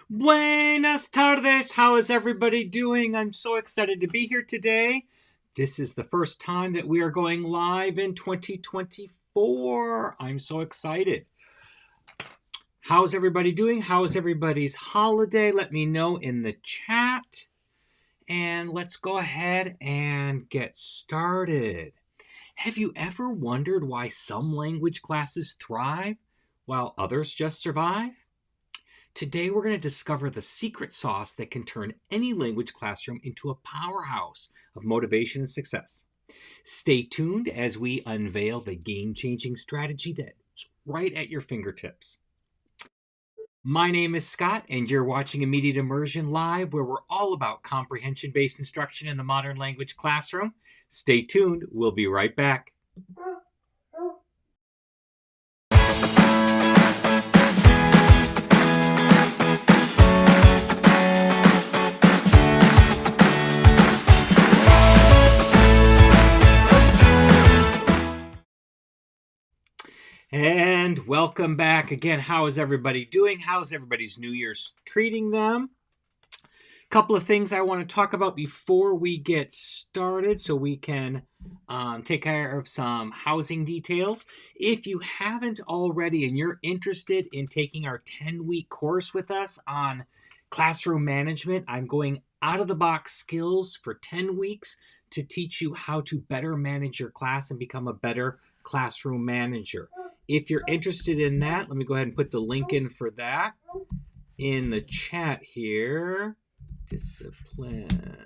Buenas tardes. How is everybody doing? I'm so excited to be here today. This is the first time that we are going live in 2024. I'm so excited. How's everybody doing? How is everybody's holiday? Let me know in the chat. And let's go ahead and get started. Have you ever wondered why some language classes thrive while others just survive? Today, we're going to discover the secret sauce that can turn any language classroom into a powerhouse of motivation and success. Stay tuned as we unveil the game-changing strategy that's right at your fingertips. My name is Scott, and you're watching Immediate Immersion Live, where we're all about comprehension-based instruction in the modern language classroom. Stay tuned. We'll be right back. And welcome back again. How is everybody doing? How's everybody's New Year's treating them? A couple of things I want to talk about before we get started so we can take care of some housing details. If you haven't already and you're interested in taking our 10-week course with us on classroom management, I'm going out of the box skills for 10 weeks to teach you how to better manage your class and become a better classroom manager. If you're interested in that, let me go ahead and put the link in for that in the chat here. Discipline.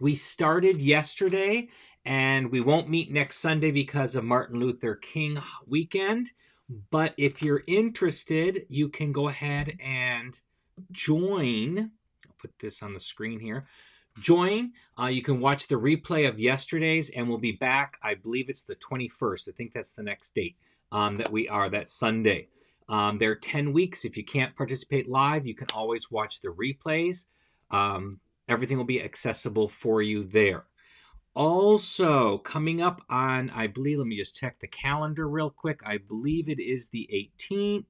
We started yesterday, and we won't meet next Sunday because of Martin Luther King weekend. But if you're interested, you can go ahead and join. I'll put this on the screen here. Join. You can watch the replay of yesterday's, and we'll be back. I believe it's the 21st. I think that's the next date that's Sunday. They're 10 weeks. If you can't participate live, you can always watch the replays. Everything will be accessible for you there. Also, coming up on, I believe, let me just check the calendar real quick. I believe it is the 18th.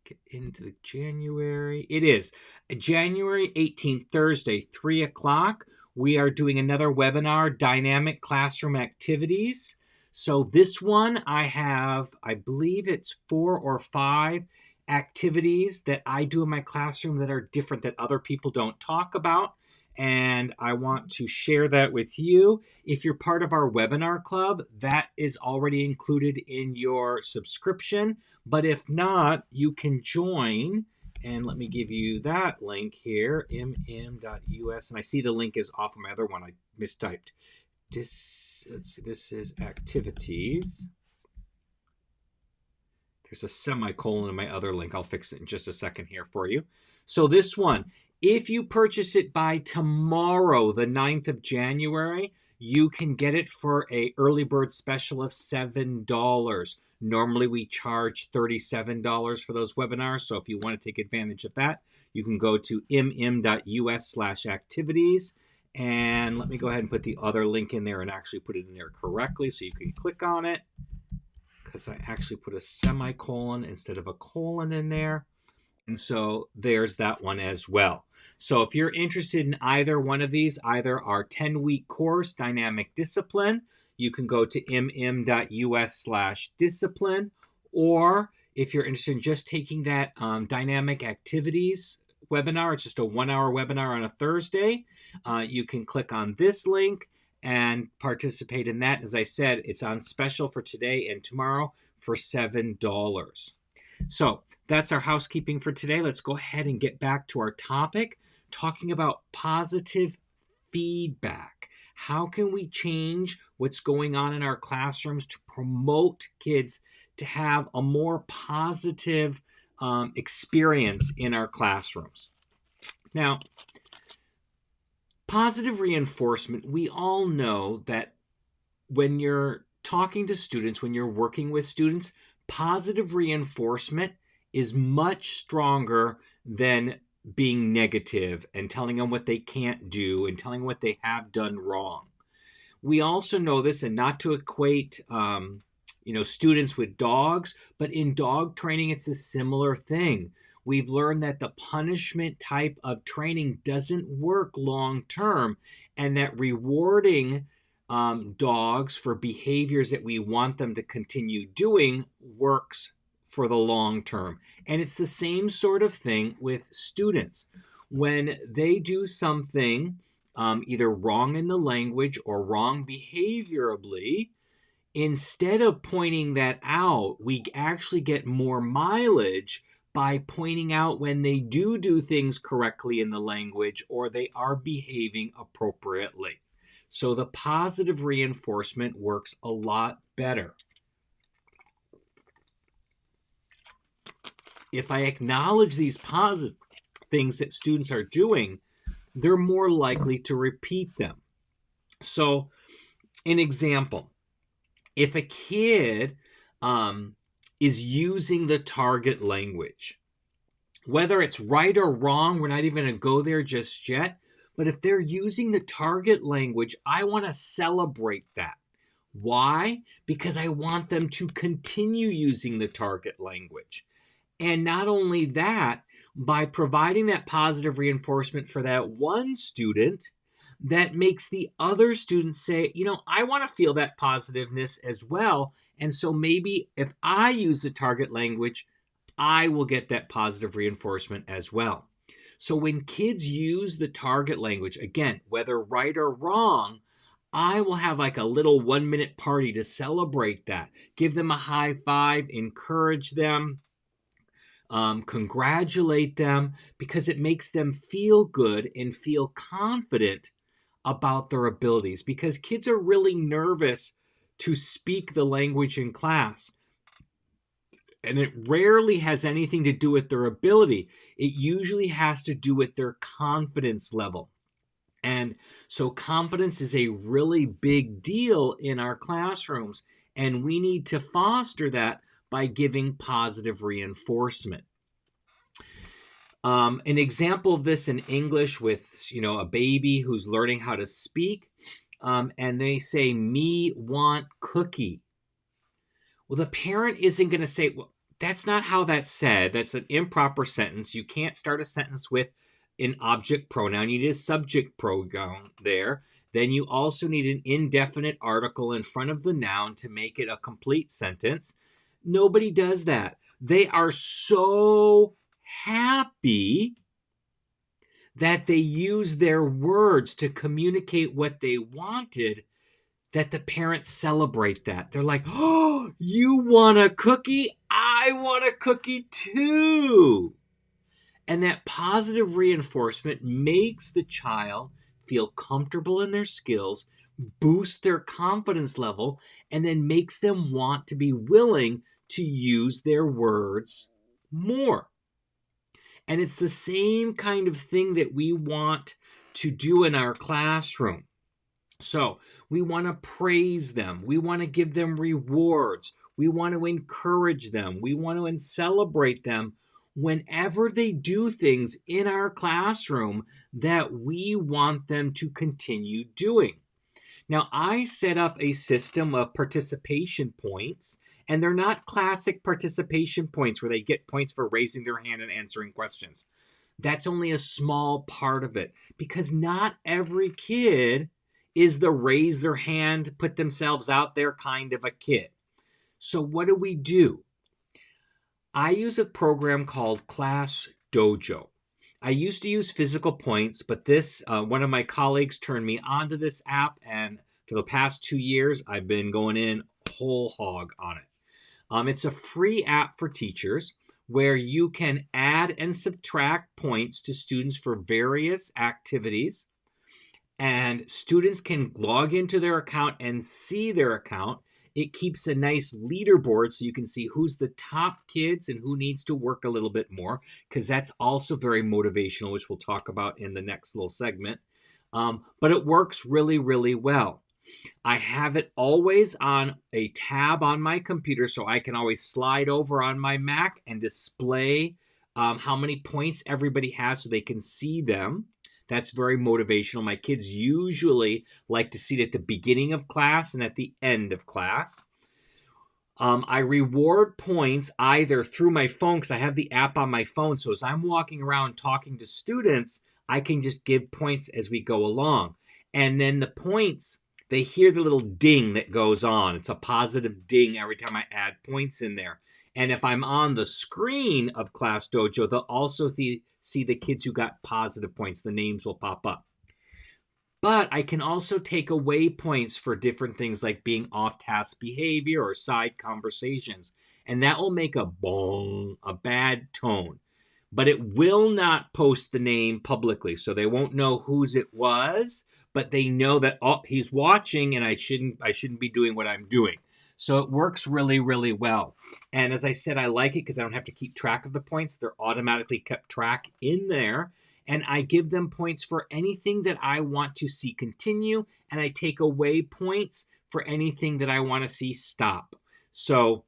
Get into the January. It is January 18th, Thursday, 3 o'clock. We are doing another webinar, Dynamic Classroom Activities. So this one I believe it's 4 or 5 activities that I do in my classroom that are different that other people don't talk about. And I want to share that with you. If you're part of our webinar club, that is already included in your subscription. But if not, you can join. And let me give you that link here, mm.us. And I see the link is off of my other one. I mistyped. Let's see, this is activities. There's a semicolon in my other link. I'll fix it in just a second here for you. So this one, if you purchase it by tomorrow, the 9th of January, you can get it for an early bird special of $7. Normally, we charge $37 for those webinars. So if you want to take advantage of that, you can go to mm.us/activities. And let me go ahead and put the other link in there and actually put it in there correctly so you can click on it. Because I actually put a semicolon instead of a colon in there. And so there's that one as well. So if you're interested in either one of these, either our 10-week course, Dynamic Discipline, you can go to mm.us/discipline. Or if you're interested in just taking that Dynamic Activities webinar, it's just a 1-hour webinar on a Thursday, you can click on this link and participate in that. As I said, it's on special for today and tomorrow for $7. So that's our housekeeping for today. Let's go ahead and get back to our topic, talking about positive feedback. How can we change what's going on in our classrooms to promote kids to have a more positive experience in our classrooms? Now, positive reinforcement, we all know that when you're talking to students, when you're working with students, positive reinforcement is much stronger than being negative and telling them what they can't do and telling them what they have done wrong. We also know this, and not to equate students with dogs, but in dog training, it's a similar thing. we've learned that the punishment type of training doesn't work long term, and that rewarding dogs for behaviors that we want them to continue doing works for the long term. And it's the same sort of thing with students. When they do something either wrong in the language or wrong behaviorally, instead of pointing that out, we actually get more mileage by pointing out when they do things correctly in the language or they are behaving appropriately. So the positive reinforcement works a lot better. If I acknowledge these positive things that students are doing, they're more likely to repeat them. So, an example, if a kid is using the target language, whether it's right or wrong, we're not even going to go there just yet, but if they're using the target language, I want to celebrate that. Why? Because I want them to continue using the target language. And not only that, by providing that positive reinforcement for that one student, that makes the other students say, I want to feel that positiveness as well. And so maybe if I use the target language, I will get that positive reinforcement as well. So when kids use the target language, again, whether right or wrong, I will have like a little 1-minute party to celebrate that. Give them a high five, encourage them, congratulate them, because it makes them feel good and feel confident about their abilities, because kids are really nervous to speak the language in class. And it rarely has anything to do with their ability. It usually has to do with their confidence level. And so confidence is a really big deal in our classrooms, and we need to foster that by giving positive reinforcement. An example of this in English with, a baby who's learning how to speak, and they say, "Me want cookie." Well, the parent isn't going to say, "Well, that's not how that's said. That's an improper sentence. You can't start a sentence with an object pronoun. You need a subject pronoun there. Then you also need an indefinite article in front of the noun to make it a complete sentence." Nobody does that. They are so happy that they use their words to communicate what they wanted that the parents celebrate that. They're like, "Oh, you want a cookie? I want a cookie too." And that positive reinforcement makes the child feel comfortable in their skills, boosts their confidence level, and then makes them want to be willing to use their words more. And it's the same kind of thing that we want to do in our classroom. So we want to praise them. We want to give them rewards. We want to encourage them. We want to celebrate them whenever they do things in our classroom that we want them to continue doing. Now, I set up a system of participation points, and they're not classic participation points where they get points for raising their hand and answering questions. That's only a small part of it, because not every kid is the raise their hand, put themselves out there kind of a kid. So what do? I use a program called Class Dojo. I used to use physical points, but this one of my colleagues turned me onto this app, and for the past 2 years, I've been going in whole hog on it. It's a free app for teachers where you can add and subtract points to students for various activities, and students can log into their account and see their account. It keeps a nice leaderboard so you can see who's the top kids and who needs to work a little bit more, because that's also very motivational, which we'll talk about in the next little segment. But it works really, really well. I have it always on a tab on my computer, so I can always slide over on my Mac and display how many points everybody has so they can see them. That's very motivational. My kids usually like to see it at the beginning of class and at the end of class. I reward points either through my phone, because I have the app on my phone. So as I'm walking around talking to students, I can just give points as we go along. And then the points, they hear the little ding that goes on. It's a positive ding every time I add points in there. And if I'm on the screen of Class Dojo, they'll also see the kids who got positive points. The names will pop up. But I can also take away points for different things like being off-task behavior or side conversations. And that will make a bong, a bad tone. But it will not post the name publicly. So they won't know whose it was, but they know that, oh, he's watching and I shouldn't be doing what I'm doing. So it works really, really well. And as I said, I like it because I don't have to keep track of the points. They're automatically kept track in there. And I give them points for anything that I want to see continue, and I take away points for anything that I want to see stop. So,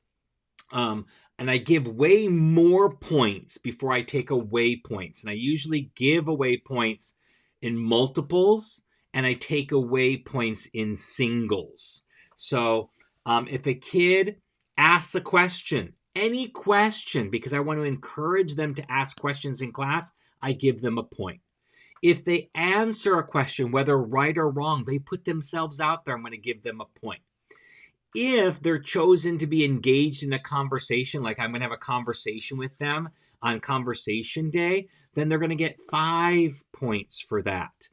and I give way more points before I take away points. And I usually give away points in multiples, and I take away points in singles. So, if a kid asks a question, any question, because I want to encourage them to ask questions in class, I give them a point. If they answer a question, whether right or wrong, they put themselves out there, I'm going to give them a point. If they're chosen to be engaged in a conversation, like I'm going to have a conversation with them on conversation day, then they're going to get 5 points for that.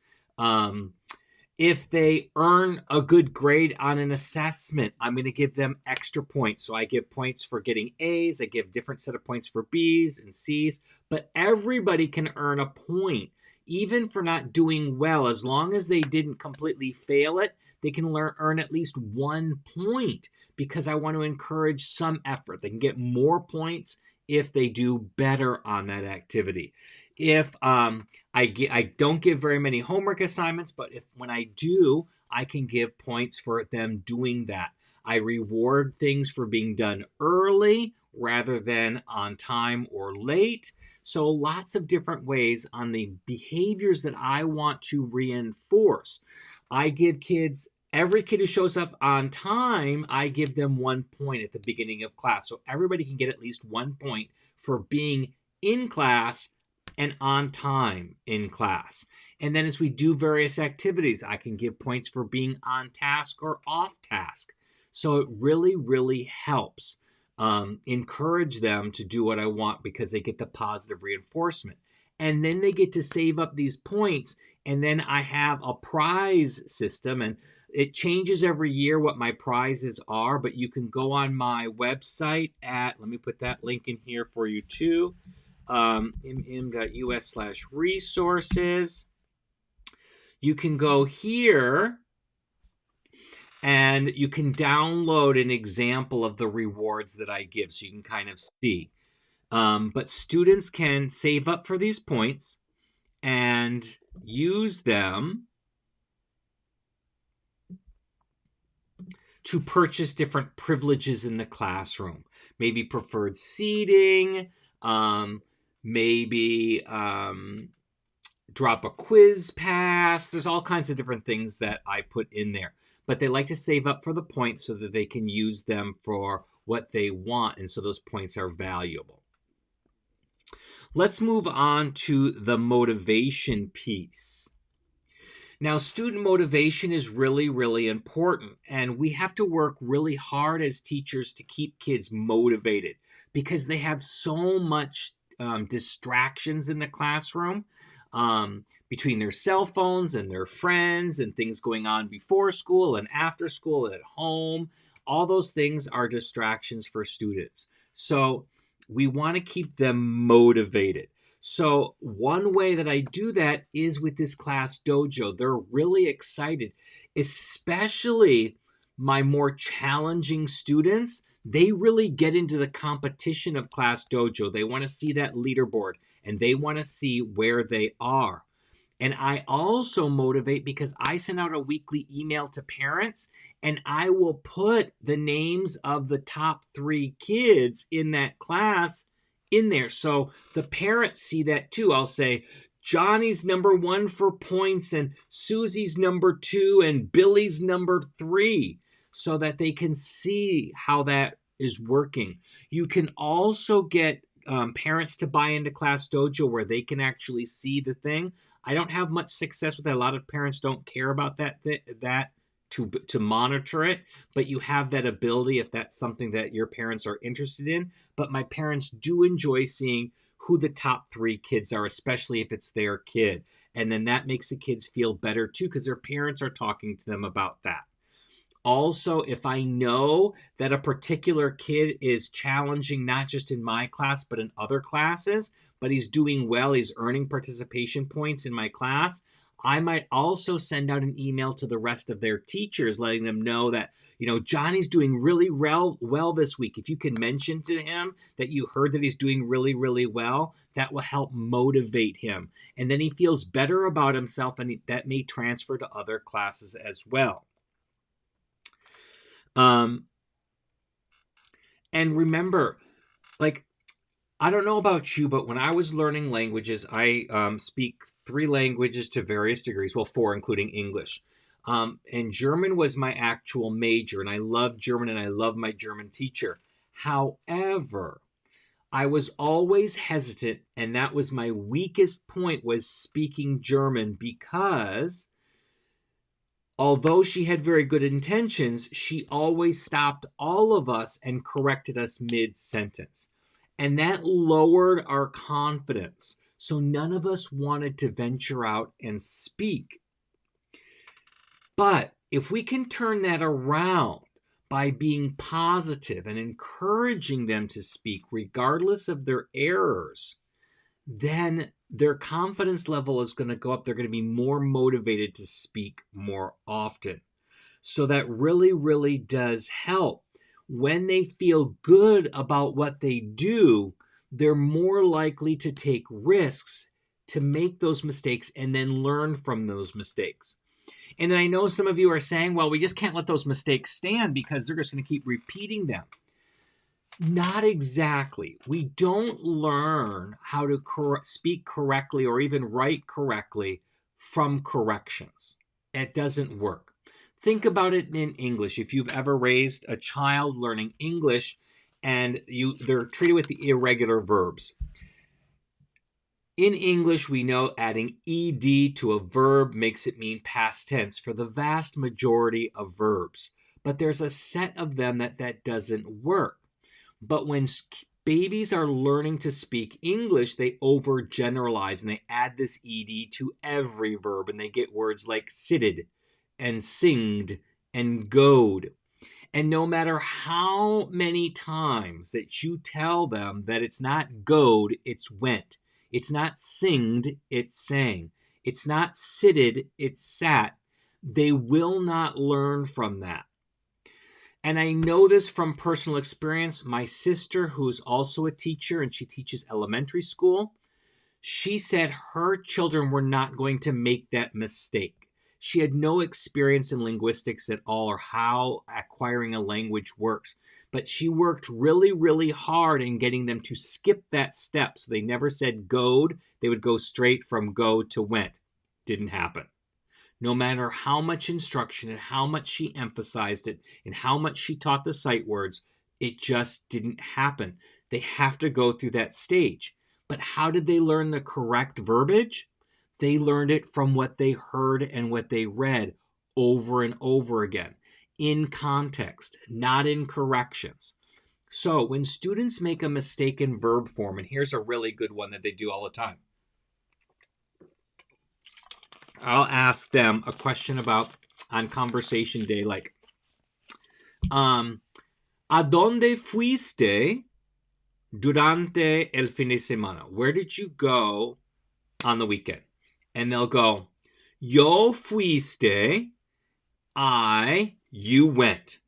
If they earn a good grade on an assessment, I'm going to give them extra points. So I give points for getting A's. I give different set of points for B's and C's. But everybody can earn a point, even for not doing well. As long as they didn't completely fail it, they can earn at least 1 point, because I want to encourage some effort. They can get more points if they do better on that activity. If I don't give very many homework assignments, but when I do, I can give points for them doing that. I reward things for being done early rather than on time or late. So lots of different ways on the behaviors that I want to reinforce. I give kids, every kid who shows up on time, I give them 1 point at the beginning of class. So everybody can get at least 1 point for being in class and on time in class. And then as we do various activities, I can give points for being on task or off task. So it really, really helps encourage them to do what I want, because they get the positive reinforcement. And then they get to save up these points. And then I have a prize system, and it changes every year what my prizes are, but you can go on my website at, let me put that link in here for you too, mm.us/resources. You can go here and you can download an example of the rewards that I give, so you can kind of see. But students can save up for these points and use them to purchase different privileges in the classroom. Maybe preferred seating, maybe drop a quiz pass. There's all kinds of different things that I put in there. But they like to save up for the points so that they can use them for what they want, and so those points are valuable. Let's move on to the motivation piece. Now, student motivation is really, really important, and we have to work really hard as teachers to keep kids motivated, because they have so much distractions in the classroom, between their cell phones and their friends and things going on before school and after school and at home. All those things are distractions for students. So we want to keep them motivated. So one way that I do that is with this Class Dojo. They're really excited, especially my more challenging students. They really get into the competition of Class Dojo. They want to see that leaderboard, and they want to see where they are. And I also motivate because I send out a weekly email to parents, and I will put the names of the top 3 kids in that class in there. So the parents see that too. I'll say, Johnny's number 1 for points, and Susie's number 2, and Billy's number 3, so that they can see how that is working. You can also get parents to buy into Class Dojo where they can actually see the thing. I don't have much success with that. A lot of parents don't care about that to monitor it, but you have that ability if that's something that your parents are interested in. But my parents do enjoy seeing who the top 3 kids are, especially if it's their kid. And then that makes the kids feel better too because their parents are talking to them about that. Also, if I know that a particular kid is challenging, not just in my class, but in other classes, but he's doing well, he's earning participation points in my class, I might also send out an email to the rest of their teachers, letting them know that, Johnny's doing really well this week. If you can mention to him that you heard that he's doing really, really well, that will help motivate him. And then he feels better about himself, and that may transfer to other classes as well. And remember, I don't know about you, but when I was learning languages, I speak 3 languages to various degrees. Well, 4, including English. And German was my actual major, and I love German, and I love my German teacher. However, I was always hesitant, and that was my weakest point, was speaking German, because although she had very good intentions, she always stopped all of us and corrected us mid-sentence. And that lowered our confidence. So none of us wanted to venture out and speak. But if we can turn that around by being positive and encouraging them to speak regardless of their errors, then their confidence level is going to go up. They're going to be more motivated to speak more often. So that really, really does help. When they feel good about what they do, they're more likely to take risks, to make those mistakes, and then learn from those mistakes. And then I know some of you are saying, well, we just can't let those mistakes stand because they're just going to keep repeating them. Not exactly. We don't learn how to speak correctly or even write correctly from corrections. It doesn't work. Think about it in English. If you've ever raised a child learning English and they're treated with the irregular verbs. In English, we know adding ed to a verb makes it mean past tense for the vast majority of verbs. But there's a set of them that doesn't work. But when babies are learning to speak English, they overgeneralize and they add this ed to every verb, and they get words like sitted and singed and goed. And no matter how many times that you tell them that it's not goed, it's went. It's not singed, it's sang. It's not sitted, it's sat. They will not learn from that. And I know this from personal experience. My sister, who's also a teacher, and she teaches elementary school, she said her children were not going to make that mistake. She had no experience in linguistics at all or how acquiring a language works. But she worked really, really hard in getting them to skip that step. So they never said goed. They would go straight from go to went. Didn't happen. No matter how much instruction and how much she emphasized it and how much she taught the sight words, it just didn't happen. They have to go through that stage. But how did they learn the correct verbiage? They learned it from what they heard and what they read over and over again, in context, not in corrections. So when students make a mistake in verb form, and here's a really good one that they do all the time. I'll ask them a question on conversation day, like, ¿a dónde fuiste durante el fin de semana? Where did you go on the weekend? And they'll go, yo fuiste, you went.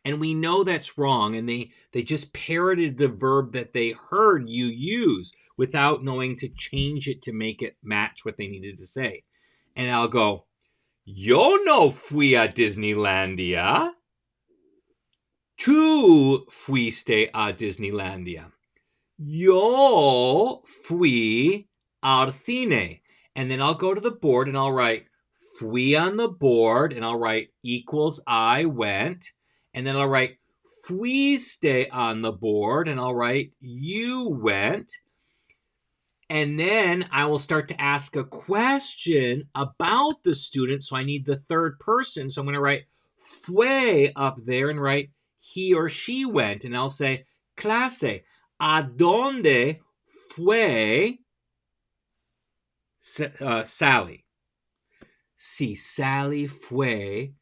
And we know that's wrong, and they just parroted the verb that they heard you use without knowing to change it to make it match what they needed to say. And I'll go, yo no fui a Disneylandia. Tú fuiste a Disneylandia. Yo fui al cine. And then I'll go to the board and I'll write fui on the board, and I'll write equals I went. And then I'll write fuiste on the board, and I'll write you went. And then I will start to ask a question about the student. So I need the third person. So I'm going to write fue up there and write he or she went. And I'll say, clase, ¿a dónde fue Sally? Si Sally fue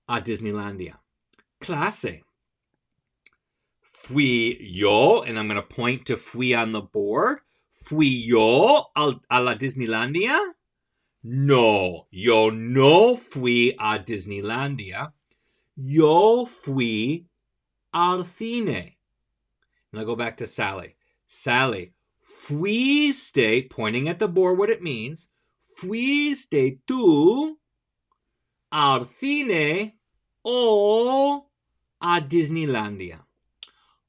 a Disneylandia. Clase. Fui yo, and I'm going to point to fui on the board. Fui yo a la Disneylandia? No, yo no fui a Disneylandia. Yo fui al cine. And I'll go back to Sally. Sally, fuiste, pointing at the board what it means. Fuiste tú al cine o a Disneylandia.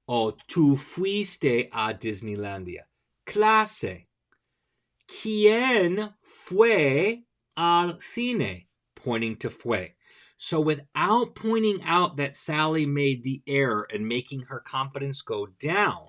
O tú fuiste a Disneylandia. Clase. ¿Quién fue al cine? Pointing to fue. So without pointing out that Sally made the error and making her confidence go down,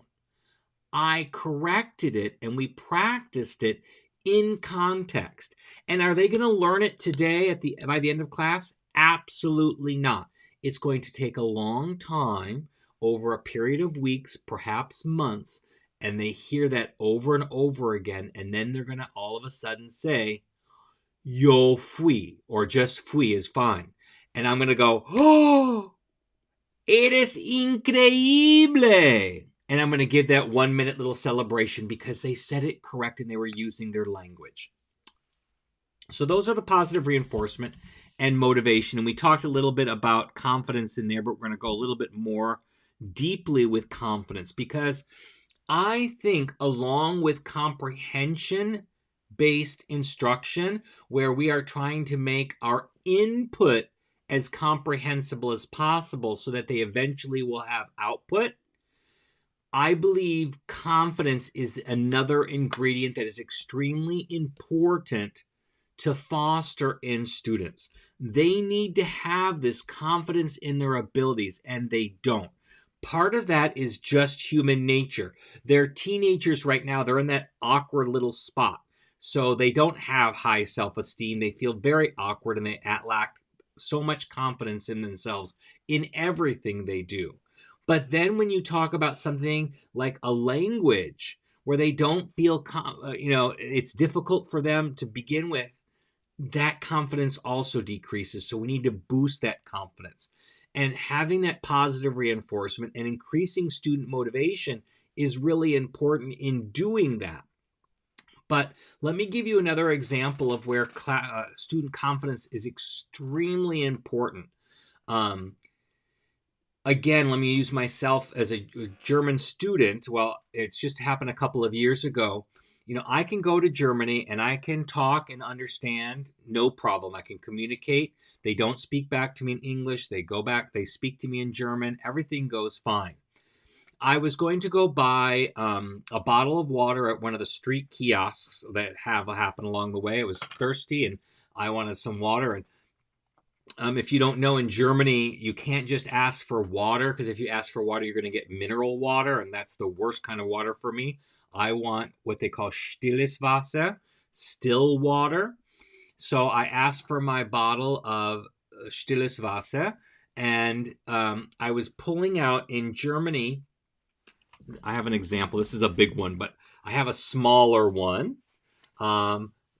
I corrected it and we practiced it in context. And are they going to learn it today by the end of class? Absolutely not. It's going to take a long time, over a period of weeks, perhaps months, and they hear that over and over again, and then they're going to all of a sudden say, yo fui, or just fui is fine. And I'm going to go, oh, eres increíble. And I'm going to give that 1 minute little celebration because they said it correct and they were using their language. So those are the positive reinforcement and motivation. And we talked a little bit about confidence in there, but we're going to go a little bit more deeply with confidence, because I think along with comprehension-based instruction, where we are trying to make our input as comprehensible as possible so that they eventually will have output, I believe confidence is another ingredient that is extremely important to foster in students. They need to have this confidence in their abilities, and they don't. Part of that is just human nature. They're teenagers right now. They're in that awkward little spot. So they don't have high self-esteem. They feel very awkward, and they lack so much confidence in themselves in everything they do. But then when you talk about something like a language where they don't feel, it's difficult for them to begin with, that confidence also decreases. So we need to boost that confidence. And having that positive reinforcement and increasing student motivation is really important in doing that. But let me give you another example of where student confidence is extremely important. Again, let me use myself as a German student. Well, it's just happened a couple of years ago. I can go to Germany and I can talk and understand, no problem. I can communicate. They don't speak back to me in English. They go back, they speak to me in German. Everything goes fine. I was going to go buy a bottle of water at one of the street kiosks that have happened along the way. I was thirsty and I wanted some water. And if you don't know, in Germany, you can't just ask for water, because if you ask for water, you're going to get mineral water, and that's the worst kind of water for me. I want what they call stilles Wasser, still water. So I asked for my bottle of stilles Wasser, and I was pulling out in Germany. I have an example. This is a big one, but I have a smaller one.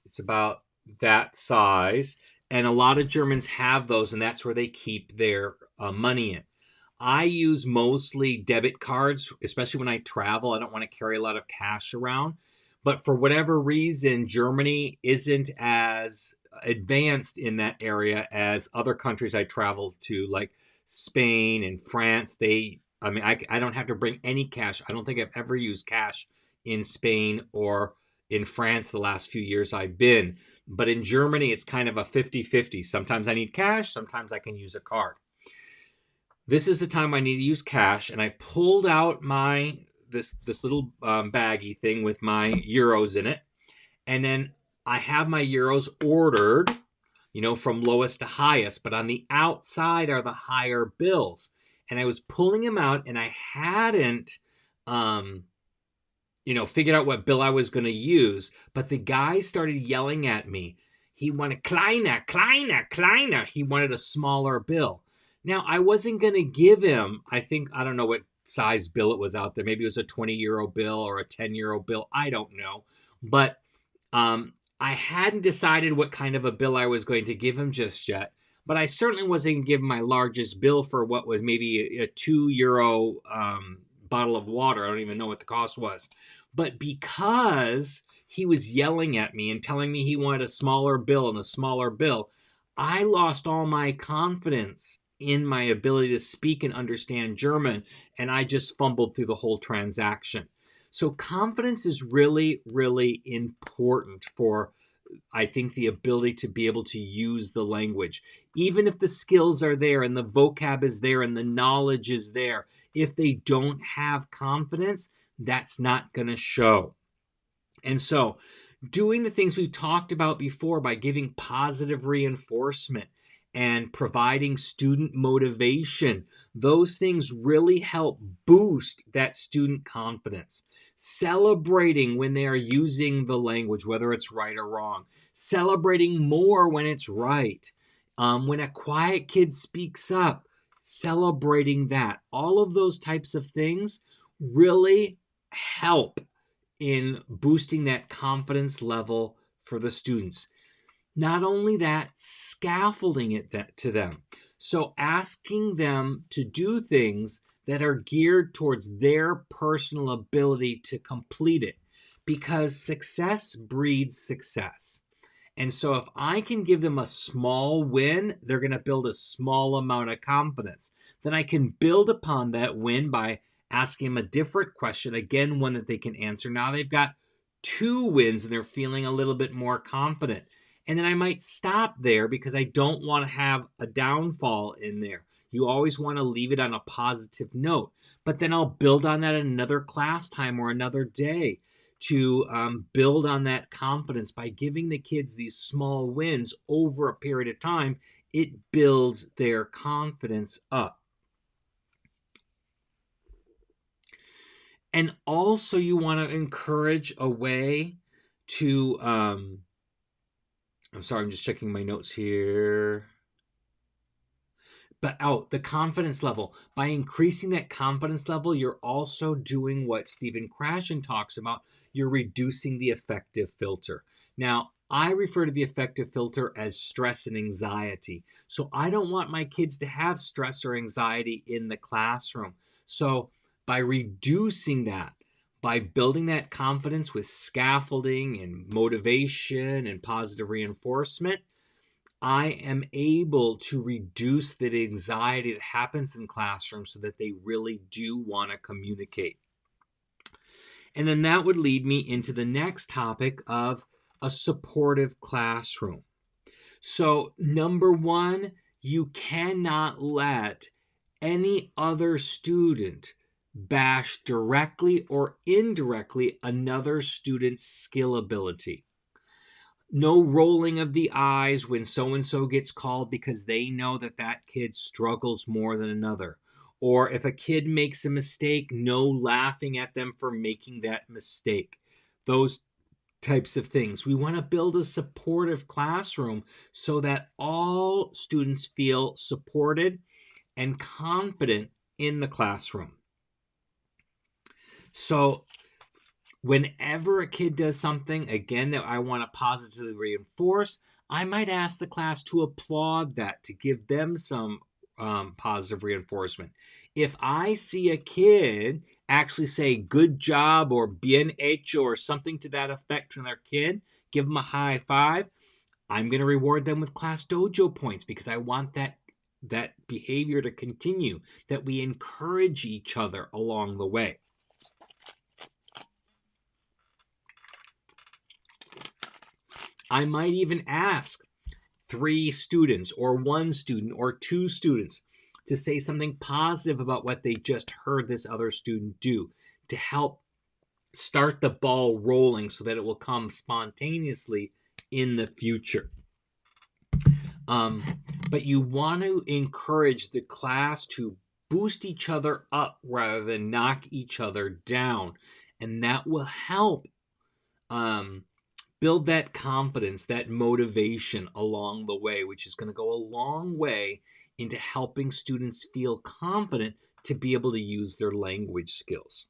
It's about that size. And a lot of Germans have those, and that's where they keep their money in. I use mostly debit cards, especially when I travel. I don't want to carry a lot of cash around. But for whatever reason, Germany isn't as advanced in that area as other countries I travel to, like Spain and France. I don't have to bring any cash. I don't think I've ever used cash in Spain or in France the last few years I've been. But in Germany, it's kind of a 50-50. Sometimes I need cash. Sometimes I can use a card. This is the time I need to use cash. And I pulled out this little baggie thing with my euros in it. And then I have my euros ordered, from lowest to highest. But on the outside are the higher bills. and I was pulling him out, and I hadn't, figured out what bill I was going to use. But the guy started yelling at me. He wanted kleiner, kleiner, kleiner. He wanted a smaller bill. Now, I wasn't going to give him, I don't know what size bill it was out there. Maybe it was a 20-euro bill or a 10-euro bill. I don't know. But I hadn't decided what kind of a bill I was going to give him just yet. But I certainly wasn't going to give him my largest bill for what was maybe a 2-euro bottle of water. I don't even know what the cost was. But because he was yelling at me and telling me he wanted a smaller bill and a smaller bill, I lost all my confidence in my ability to speak and understand German, and I just fumbled through the whole transaction. So confidence is really, really important for, I think, the ability to be able to use the language. Even if the skills are there and the vocab is there and the knowledge is there, if they don't have confidence, that's not going to show. And so doing the things we've talked about before by giving positive reinforcement and providing student motivation, those things really help boost that student confidence. Celebrating when they are using the language, whether it's right or wrong. Celebrating more when it's right. When a quiet kid speaks up, celebrating that. All of those types of things really help in boosting that confidence level for the students. Not only that, scaffolding it to them. So asking them to do things that are geared towards their personal ability to complete it, because success breeds success. And so if I can give them a small win, they're going to build a small amount of confidence. Then I can build upon that win by asking them a different question, again, one that they can answer. Now they've got 2 wins and they're feeling a little bit more confident. And then I might stop there because I don't want to have a downfall in there. You always want to leave it on a positive note. But then I'll build on that another class time or another day to build on that confidence by giving the kids these small wins over a period of time. It builds their confidence up. And also you want to encourage a way to, I'm sorry, I'm just checking my notes here. But the confidence level. By increasing that confidence level, you're also doing what Stephen Krashen talks about. You're reducing the affective filter. Now, I refer to the affective filter as stress and anxiety. So I don't want my kids to have stress or anxiety in the classroom. So by reducing that, by building that confidence with scaffolding and motivation and positive reinforcement, I am able to reduce the anxiety that happens in classrooms so that they really do want to communicate. And then that would lead me into the next topic of a supportive classroom. So, number 1, you cannot let any other student bash directly or indirectly another student's skill ability. No rolling of the eyes when so-and-so gets called because they know that that kid struggles more than another. Or if a kid makes a mistake, no laughing at them for making that mistake. Those types of things. We want to build a supportive classroom so that all students feel supported and confident in the classroom. So whenever a kid does something, again, that I want to positively reinforce, I might ask the class to applaud that, to give them some positive reinforcement. If I see a kid actually say good job or bien hecho or something to that effect to their kid, give them a high five, I'm going to reward them with class dojo points because I want that behavior to continue, that we encourage each other along the way. I might even ask 3 students or 1 student or 2 students to say something positive about what they just heard this other student do to help start the ball rolling so that it will come spontaneously in the future. But you want to encourage the class to boost each other up rather than knock each other down. And that will help build that confidence, that motivation along the way, which is going to go a long way into helping students feel confident to be able to use their language skills.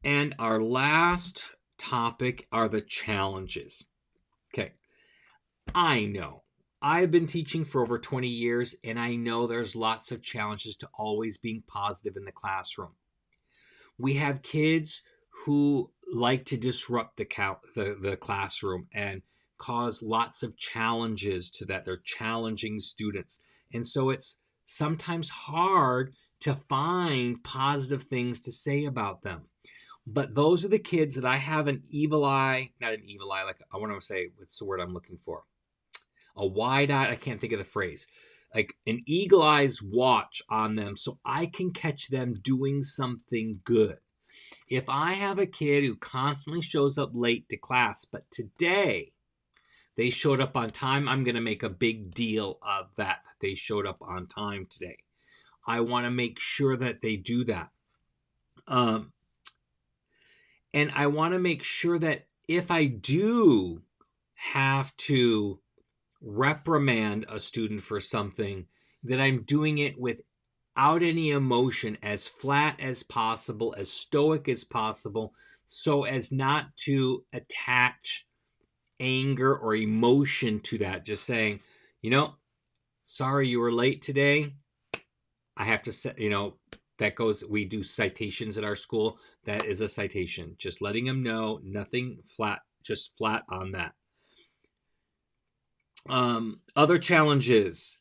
And our last topic are the challenges. Okay, I know. I've been teaching for over 20 years, and I know there's lots of challenges to always being positive in the classroom. We have kids who like to disrupt the classroom and cause lots of challenges to that. They're challenging students. And so it's sometimes hard to find positive things to say about them. But those are the kids that I have an evil eye, not an evil eye, like I want to say, what's the word I'm looking for? A wide eye, I can't think of the phrase. Like an eagle eyes watch on them so I can catch them doing something good. If I have a kid who constantly shows up late to class, but today they showed up on time, I'm going to make a big deal of that. They showed up on time today. I want to make sure that they do that. And I want to make sure that if I do have to reprimand a student for something, that I'm doing it without any emotion, as flat as possible, as stoic as possible, so as not to attach anger or emotion to that. Just saying, sorry you were late today. I have to say, that goes, we do citations at our school. That is a citation. Just letting them know, nothing flat, just flat on that. Other challenges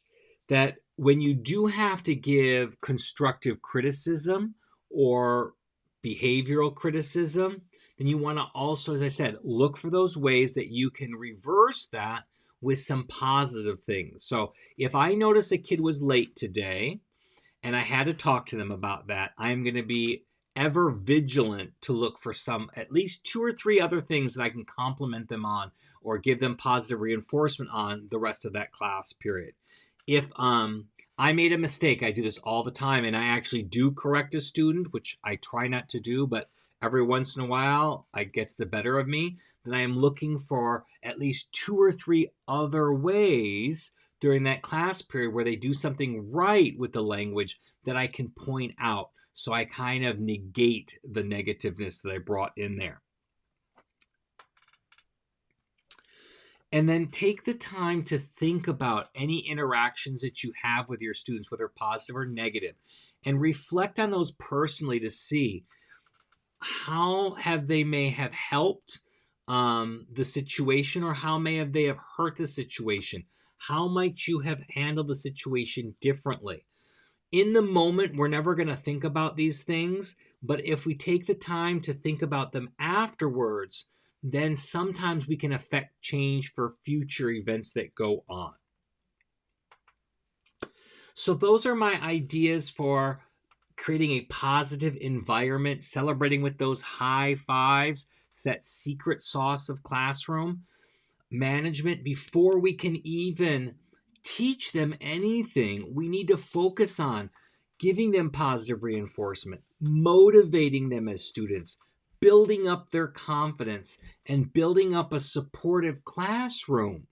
that when you do have to give constructive criticism or behavioral criticism, then you want to also, as I said, look for those ways that you can reverse that with some positive things. So if I notice a kid was late today and I had to talk to them about that, I'm going to be ever vigilant to look for at least 2 or 3 other things that I can compliment them on or give them positive reinforcement on the rest of that class period. If I made a mistake, I do this all the time, and I actually do correct a student, which I try not to do, but every once in a while it gets the better of me, then I am looking for at least 2 or 3 other ways during that class period where they do something right with the language that I can point out. So I kind of negate the negativeness that I brought in there. And then take the time to think about any interactions that you have with your students, whether positive or negative, and reflect on those personally to see how they may have helped the situation, or how they have hurt the situation. How might you have handled the situation differently? In the moment, we're never going to think about these things, but if we take the time to think about them afterwards, then sometimes we can affect change for future events that go on. So those are my ideas for creating a positive environment, celebrating with those high fives. It's that secret sauce of classroom management. Before we can even teach them anything, we need to focus on giving them positive reinforcement, motivating them as students, building up their confidence, and building up a supportive classroom,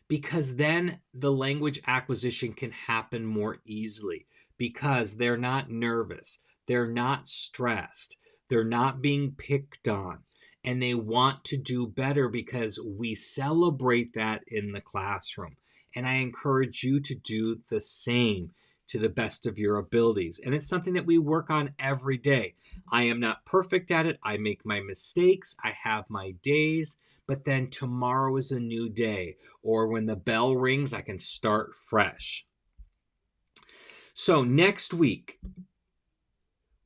because then the language acquisition can happen more easily because they're not nervous, they're not stressed, they're not being picked on, and they want to do better because we celebrate that in the classroom. And I encourage you to do the same to the best of your abilities. And it's something that we work on every day. I am not perfect at it. I make my mistakes. I have my days. But then tomorrow is a new day. Or when the bell rings, I can start fresh. So next week,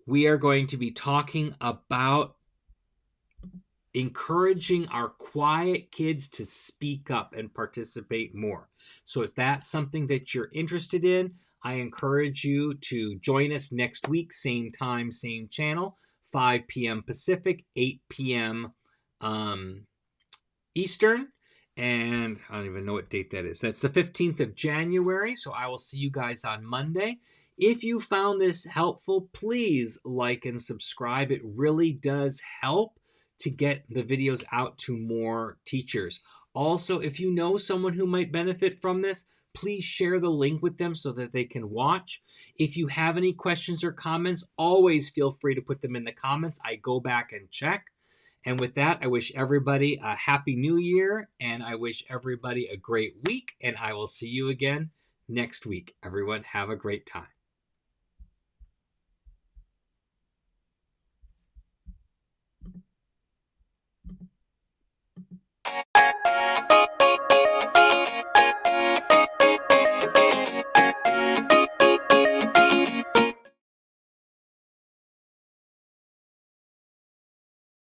we are going to be talking about encouraging our quiet kids to speak up and participate more. So if that's something that you're interested in, I encourage you to join us next week, same time, same channel, 5 p.m. Pacific, 8 p.m. Eastern. And I don't even know what date that is. That's the 15th of January. So I will see you guys on Monday. If you found this helpful, please like and subscribe. It really does help to get the videos out to more teachers. Also, if you know someone who might benefit from this, please share the link with them so that they can watch. If you have any questions or comments, always feel free to put them in the comments. I go back and check. And with that, I wish everybody a happy new year, and I wish everybody a great week, and I will see you again next week. Everyone, have a great time.